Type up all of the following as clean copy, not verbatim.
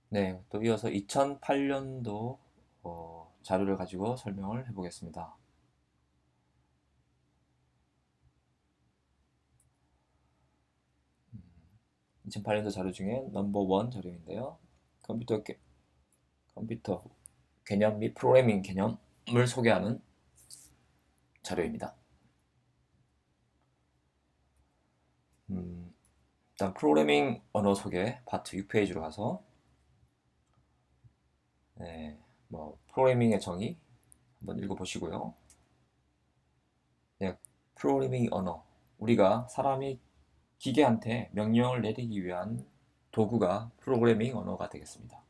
네, 또 이어서 2008년도 자료를 가지고 설명을 해보겠습니다. 2008년도 자료 중에 넘버 원 자료인데요. 컴퓨터, 컴퓨터 개념 및 프로그래밍 개념을 소개하는 자료입니다. 음, 일단 프로그래밍 언어 소개 파트 6페이지로 가서 네, 프로그래밍의 정의 한번 읽어보시고요. 네, 프로그래밍 언어 우리가 사람이 기계한테 명령을 내리기 위한 도구가 프로그래밍 언어가 되겠습니다.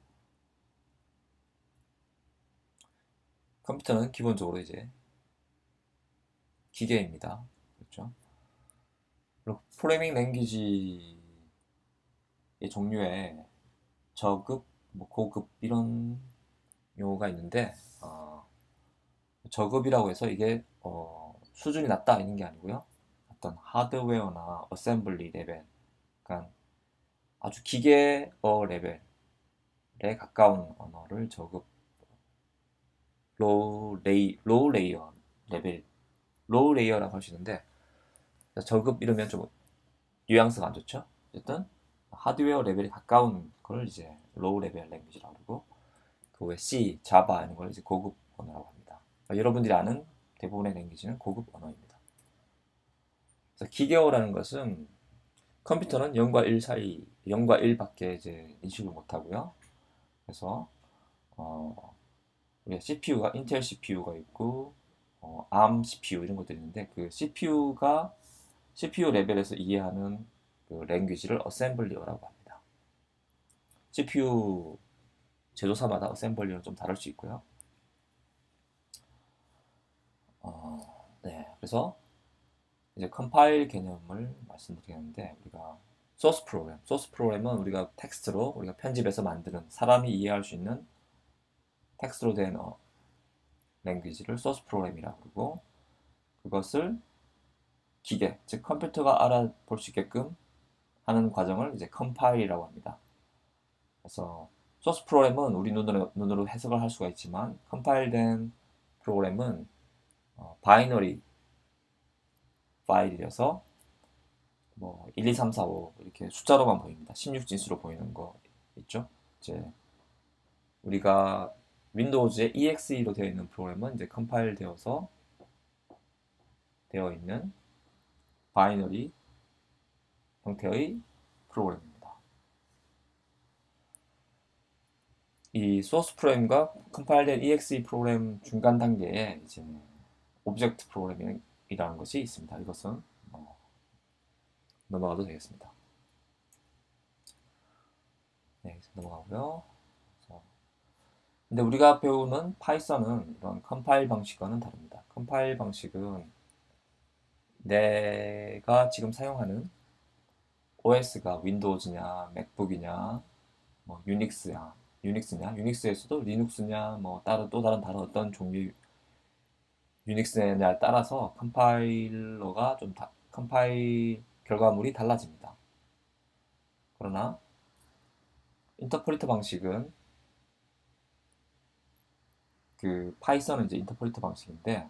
컴퓨터는 기본적으로 이제 기계입니다. 그렇죠? 그리고 프로그래밍 랭귀지의 종류에 저급, 고급 이런 용어가 있는데 저급이라고 해서 이게 수준이 낮다 이런 게 아니고요. 어떤 하드웨어나 어셈블리 레벨, 그러니까 아주 기계어 레벨에 가까운 언어를 저급, 로우 레이어 레벨, 로우 레이어라고 할 수 있는데 저급 이러면 좀 뉘앙스가 안 좋죠. 어쨌든 하드웨어 레벨에 가까운 걸 이제 로우 레벨 랭귀지라고 그러고 그 외에 C, 자바 이런 걸 이제 고급 언어라고 합니다. 그러니까 여러분들이 아는 대부분의 랭귀지는 고급 언어입니다. 그래서 기계어라는 것은 컴퓨터는 0과 1 사이, 0과 1밖에 이제 인식을 못하고요. 그래서 우리가 CPU가 인텔 CPU가 있고 ARM CPU 이런 것들이 있는데 그 CPU가 CPU 레벨에서 이해하는 그 랭귀지를 어셈블리어라고 합니다. CPU 제조사마다 어셈블리어는 좀 다를 수 있고요. 네, 그래서 이제 컴파일 개념을 말씀드리겠는데 우리가 소스 프로그램은 우리가 텍스트로 우리가 편집해서 만드는 사람이 이해할 수 있는 텍스트로 된 랭귀지를 소스 프로그램이라고 그러고 그것을 기계, 즉 컴퓨터가 알아볼 수 있게끔 하는 과정을 이제 컴파일이라고 합니다. 그래서 소스 프로그램은 우리 눈으로 해석을 할 수가 있지만 컴파일된 프로그램은 바이너리 파일이라서 1, 2, 3, 4, 5 이렇게 숫자로만 보입니다. 16진수로 보이는 거 있죠? 이제 우리가 윈도우즈에 EXE로 되어 있는 프로그램은 이제 컴파일 되어 있는 바이너리 형태의 프로그램입니다. 이 소스 프로그램과 컴파일된 EXE 프로그램 중간 단계에 이제 오브젝트 프로그래밍이라는 것이 있습니다. 이것은 넘어가도 되겠습니다. 네, 넘어가고요. 근데 우리가 배우는 파이썬은 이런 컴파일 방식과는 다릅니다. 컴파일 방식은 내가 지금 사용하는 OS가 윈도우즈냐, 맥북이냐, 유닉스에서도 리눅스냐, 또 다른 어떤 종류 유닉스냐에 따라서 컴파일 결과물이 달라집니다. 그러나 인터프리터 방식은 그 파이썬은 이제 인터프리터 방식인데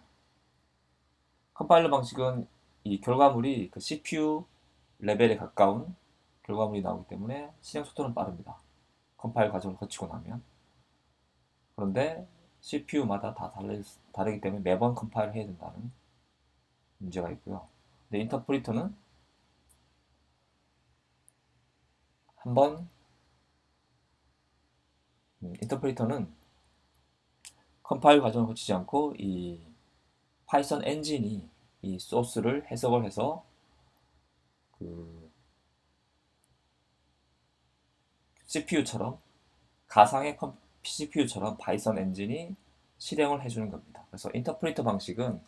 컴파일러 방식은 이 결과물이 그 CPU 레벨에 가까운 결과물이 나오기 때문에 실행 속도는 빠릅니다. 컴파일 과정을 거치고 나면. 그런데 CPU마다 다 다르기 때문에 매번 컴파일을 해야 된다는 문제가 있고요. 근데 한번 인터프리터는 컴파일 과정을 거치지 않고 이 파이썬 엔진이 이 소스를 해석을 해서 그 CPU처럼 가상의 CPU처럼 파이썬 엔진이 실행을 해주는 겁니다. 그래서 인터프리터 방식은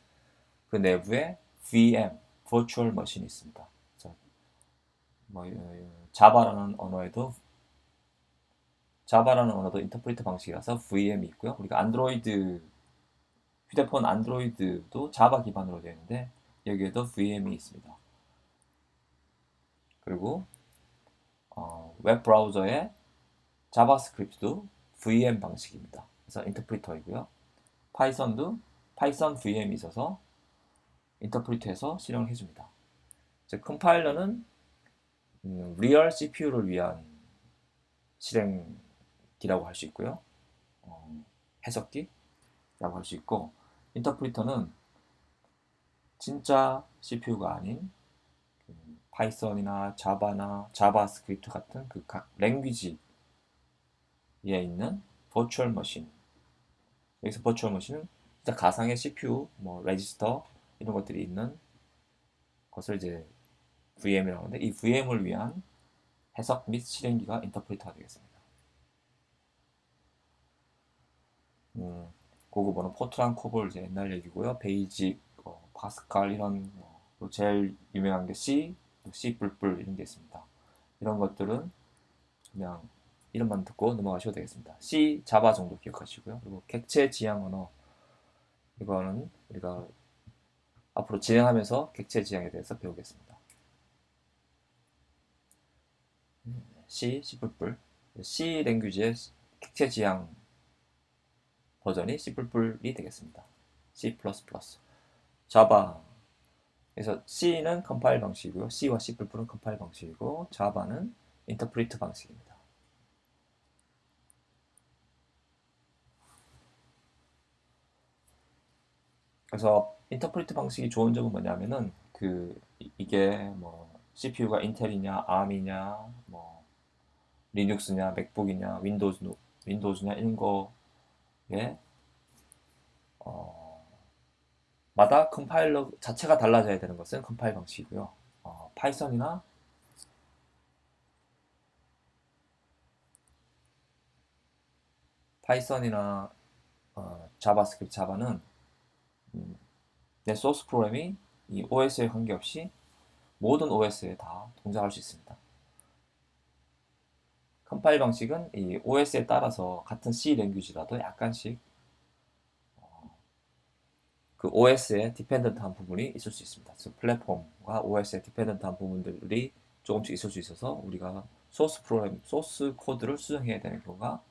그 내부에 VM, Virtual Machine이 있습니다. 뭐, 자바라는 언어도 인터프리터 방식이라서 VM이 있고요. 우리가 휴대폰 안드로이드도 자바 기반으로 되어 있는데 여기에도 VM이 있습니다. 그리고 웹 브라우저에 자바스크립트도 VM 방식입니다. 그래서 인터프리터이고요. 파이썬도 파이썬 VM이 있어서 인터프리터에서 실행을 해줍니다. 즉 컴파일러는 리얼 CPU를 위한 실행기라고 할 수 있고요. 해석기라고 할 수 있고, 인터프리터는 진짜 CPU가 아닌 파이썬이나 자바나 자바스크립트 같은 그 각 랭귀지에 있는 버추얼 머신. 여기서 버추얼 머신은 진짜 가상의 CPU, 뭐 레지스터 이런 것들이 있는 것을 이제 VM이라고 하는데, 이 VM을 위한 해석 및 실행기가 인터프리터가 되겠습니다. 고급어는 포트란 코볼 이제 옛날 얘기고요. 베이직, 파스칼 이런 또 제일 유명한 게 C, C++ 이런 게 있습니다. 이런 것들은 그냥 이름만 듣고 넘어가셔도 되겠습니다. C, 자바 정도 기억하시고요. 그리고 객체 지향 언어, 이거는 우리가 앞으로 진행하면서 객체 지향에 대해서 배우겠습니다. C, C++, C 랭귀지의 객체 지향 버전이 C++이 되겠습니다. C++, 자바. 그래서 C는 컴파일 방식이고요. C와 C++는 컴파일 방식이고, 자바는 인터프리트 방식입니다. 그래서 인터프리트 방식이 좋은 점은 뭐냐면은 이게 뭐 CPU가 인텔이냐, ARM이냐, 뭐 리눅스냐, 맥북이냐, 윈도우즈냐 이런 거에 마다 컴파일러 자체가 달라져야 되는 것은 컴파일 방식이고요. 파이썬이나 자바스크립트, 자바는 내 소스 프로그램이 이 OS에 관계없이 모든 OS에 다 동작할 수 있습니다. 컴파일 방식은 이 OS에 따라서 같은 C 랭귀지라도 약간씩 그 OS에 디펜던트한 부분이 있을 수 있습니다. 즉 플랫폼과 OS에 디펜던트한 부분들이 조금씩 있을 수 있어서 우리가 소스 프로그램, 소스 코드를 수정해야 되는 경우가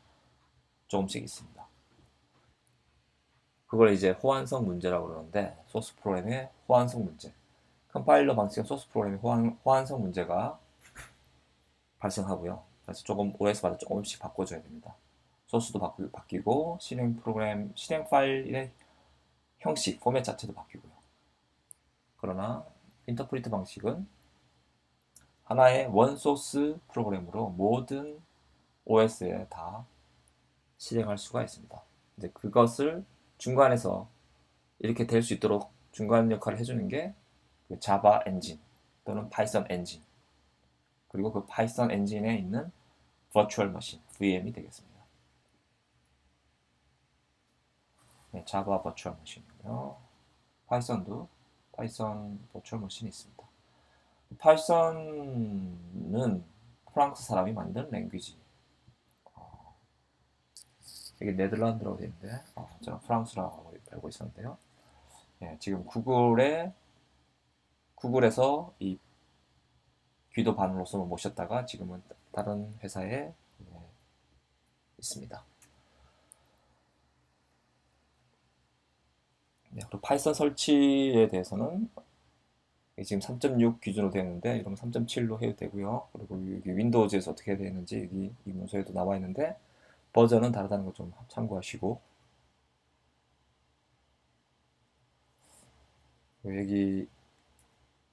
조금씩 있습니다. 그걸 이제 호환성 문제라고 그러는데, 소스 프로그램의 호환성 문제. 컴파일러 방식은 소스 프로그램의 호환성 문제가 발생하고요. 그래서 조금 OS마다 조금씩 바꿔줘야 됩니다. 소스도 바뀌고 실행 파일의 형식, 포맷 자체도 바뀌고요. 그러나 인터프리트 방식은 하나의 원소스 프로그램으로 모든 OS에 다 실행할 수가 있습니다. 이제 그것을 중간에서 이렇게 될 수 있도록 중간 역할을 해주는 게 그 자바 엔진 또는 파이썬 엔진, 그리고 그 파이썬 엔진에 있는 버추얼 머신 VM이 되겠습니다. 네, 자바 버추얼 머신이고요. 파이썬도 파이썬 버추얼 머신이 있습니다. 파이썬은 프랑스 사람이 만든 랭귀지. 이게 네덜란드라고 되어 있는데 제가 프랑스라고 알고 있었는데요. 네, 지금 구글에서 이 귀도 반으로서 모셨다가 지금은 다른 회사에 있습니다. 네, 그리고 파이썬 설치에 대해서는 지금 3.6 기준으로 되어 있는데 이러면 3.7로 해도 되고요. 그리고 여기 윈도우즈에서 어떻게 되는지 여기 이 문서에도 나와 있는데 버전은 다르다는 거 좀 참고하시고, 여기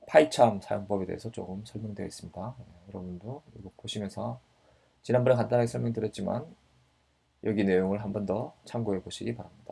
파이참 사용법에 대해서 조금 설명되어 있습니다. 여러분도 이거 보시면서 지난번에 간단하게 설명드렸지만 여기 내용을 한 번 더 참고해 보시기 바랍니다.